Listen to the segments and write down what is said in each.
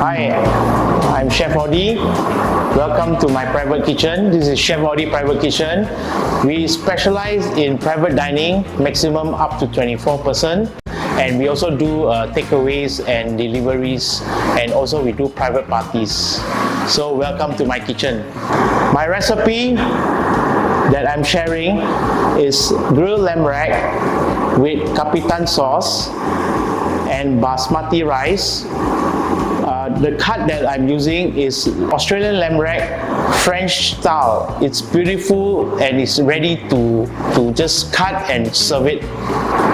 Hi, I'm Chef Audee. Welcome to my private kitchen. This is Chef Audee Private Kitchen. We specialize in private dining, maximum up to 24%. And we also do takeaways and deliveries, and also we do private parties. So welcome to my kitchen. My recipe that I'm sharing is grilled lamb rack with Kapitan sauce and basmati rice. The cut that I'm using is Australian lamb rack, French style. It's beautiful and it's ready to just cut and serve it.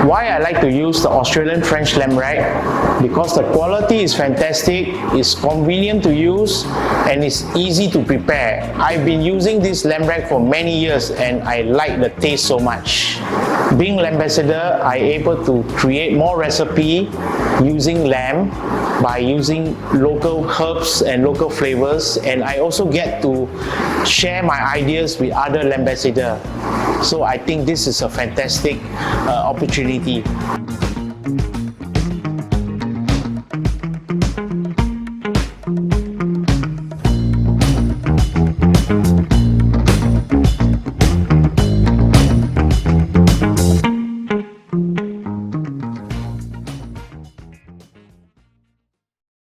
Why I like to use the Australian French lamb rack? Because the quality is fantastic, it's convenient to use, and it's easy to prepare. I've been using this lamb rack for many years and I like the taste so much. Being ambassador, I'm able to create more recipe using lamb by using local herbs and local flavors, and I also get to share my ideas with other ambassadors. So I think this is a fantastic opportunity.